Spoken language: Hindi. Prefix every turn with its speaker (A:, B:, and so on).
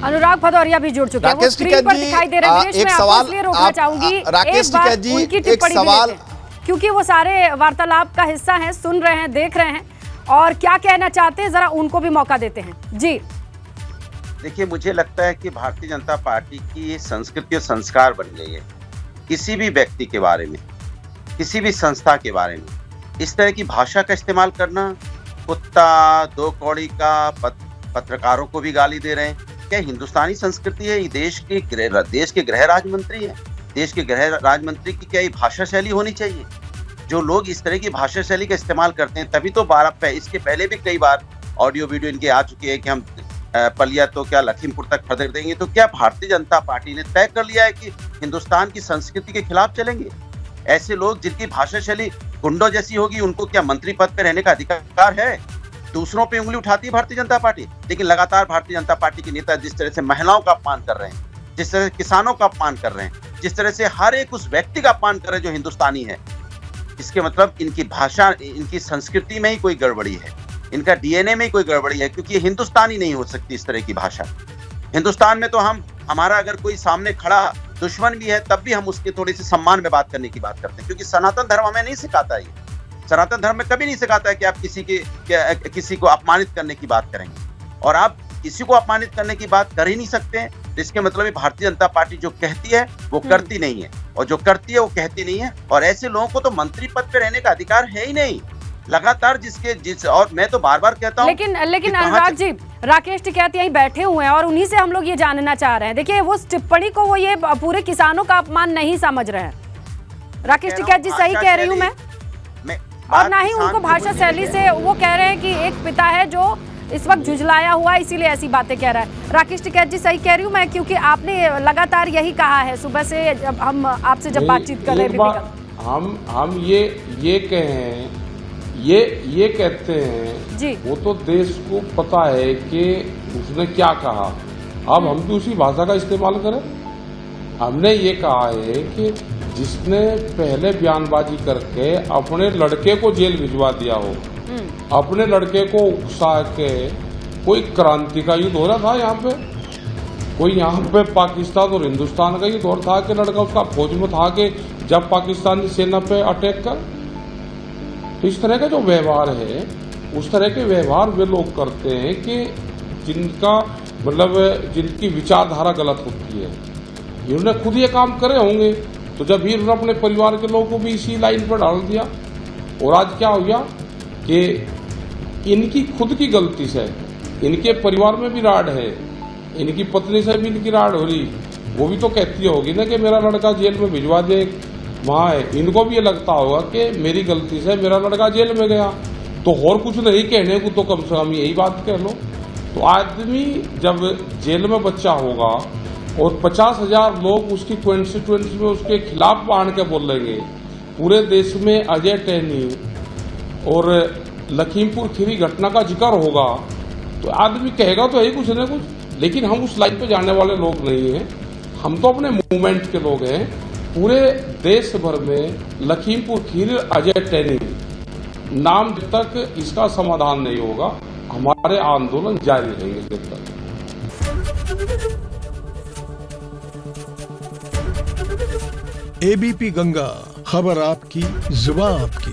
A: अनुराग भदौरिया भी जुड़ चुके हैं, वो स्क्रीन पर दिखाई दे रहे हैं।
B: एक सवाल
A: रोकना चाहूंगी,
B: राकेश टिकैत जी, एक सवाल,
A: क्योंकि वो सारे वार्तालाप का हिस्सा हैं, सुन रहे हैं, देख रहे हैं और क्या कहना चाहते हैं, जरा उनको भी मौका देते हैं जी।
C: देखिए, मुझे लगता है कि भारतीय जनता पार्टी की ये संस्कृति और संस्कार बन गई है, किसी भी व्यक्ति के बारे में, किसी भी संस्था के बारे में इस तरह की भाषा का इस्तेमाल करना, कुत्ता, दो कौड़ी का, पत्रकारों को भी गाली दे रहे हैं। क्या हिंदुस्तानी संस्कृति है? ये देश के गृह राज्य मंत्री है, देश के गृह राज्य मंत्री की क्या ये भाषा शैली होनी चाहिए? जो लोग इस तरह की भाषा शैली का इस्तेमाल करते हैं, तभी तो इसके पहले भी कई बार ऑडियो वीडियो इनके आ चुके हैं कि हम पलिया तो क्या लखीमपुर तक खदेड़ देंगे। तो क्या भारतीय जनता पार्टी ने तय कर लिया है कि हिंदुस्तान की संस्कृति के खिलाफ चलेंगे? ऐसे लोग जिनकी भाषा शैली गुंडों जैसी होगी, उनको क्या मंत्री पद पर रहने का अधिकार है? दूसरों पे उंगली उठाती है भारतीय जनता पार्टी, लेकिन लगातार भारतीय जनता पार्टी के नेता जिस तरह से महिलाओं का अपमान कर रहे हैं, जिस तरह से किसानों का अपमान कर रहे हैं, जिस तरह से हर एक उस व्यक्ति का अपमान कर रहे हैं जो हिंदुस्तानी है, इसके मतलब इनकी भाषा, इनकी संस्कृति में ही कोई गड़बड़ी है, इनका डीएनए में ही कोई गड़बड़ी है, क्योंकि ये हिंदुस्तानी नहीं हो सकती इस तरह की भाषा। हिंदुस्तान में तो हमारा अगर कोई सामने खड़ा दुश्मन भी है, तब भी हम उसके थोड़ी सी सम्मान में बात करने की बात करते हैं, क्योंकि सनातन धर्म हमें नहीं सिखाता है। सनातन धर्म में कभी नहीं सिखाता है कि आप किसी को अपमानित करने की बात करेंगे, और आप किसी को अपमानित करने की बात कर ही नहीं सकते हैं। इसके मतलब भारतीय जनता पार्टी जो कहती है वो करती नहीं है, और जो करती है वो कहती नहीं है, और ऐसे लोगों को तो मंत्री पद पे रहने का अधिकार है ही नहीं। लगातार और मैं तो बार बार कहता हूं,
A: लेकिन अनुराग जी, राकेश टिकैत यहीं बैठे हुए हैं और उन्हीं से हम लोग ये जानना चाह रहे हैं। देखिए, वो टिप्पणी को वो ये पूरे किसानों का अपमान नहीं समझ रहे हैं। राकेश टिकैत जी, सही कह रही हूँ मैं? और ना ही उनको भाषा शैली से वो कह रहे हैं कि एक पिता है जो इस वक्त झुंझलाया हुआ, इसीलिए ऐसी बातें कह रहा है। राकेश टिकैत जी, सही कह रही हूँ मैं? क्योंकि आपने लगातार यही कहा है सुबह से, जब हम आपसे बातचीत कर रहे हैं।
D: हम ये कहें, ये कहते हैं
A: जी,
D: वो तो देश को पता है कि उसने क्या कहा, अब हम भी उसी भाषा का इस्तेमाल करें। हमने ये कहा है कि जिसने पहले बयानबाजी करके अपने लड़के को जेल भिजवा दिया हो, अपने लड़के को उकसा के, कोई क्रांति का युद्ध हो रहा था यहाँ पे, कोई यहाँ पे पाकिस्तान और हिंदुस्तान का युद्ध हो रहा था कि लड़का उसका फौज में था कि जब पाकिस्तानी सेना पे अटैक कर, तो इस तरह का जो व्यवहार है, उस तरह के व्यवहार वे लोग करते हैं कि जिनका मतलब जिनकी विचारधारा गलत होती है। इन्होंने खुद ये काम करे होंगे, तो जब इन्होंने अपने परिवार के लोगों को भी इसी लाइन पर डाल दिया, और आज क्या हो गया कि इनकी खुद की गलती से इनके परिवार में भी राड है, इनकी पत्नी से भी इनकी राड हो रही, वो भी तो कहती होगी ना कि मेरा लड़का जेल में भिजवा दे, वहां है। इनको भी ये लगता होगा कि मेरी गलती से मेरा लड़का जेल में गया, तो और कुछ नहीं कहने को, तो कम से कम यही बात कह लो। तो आदमी जब जेल में बच्चा होगा और 50,000 लोग उसकी कॉन्स्टिट्यूएंसी में उसके खिलाफ बांध के बोलेंगे, पूरे देश में अजय टहनी और लखीमपुर खीरी घटना का जिक्र होगा, तो आदमी कहेगा तो यही कुछ न कुछ। लेकिन हम उस लाइन पे जाने वाले लोग नहीं हैं, हम तो अपने मूवमेंट के लोग हैं। पूरे देश भर में लखीमपुर खीरी, अजय टहनी नाम जब तक इसका समाधान नहीं होगा, हमारे आंदोलन जारी रहेंगे जब तक।
E: एबीपी गंगा, खबर आपकी, जुबान आपकी।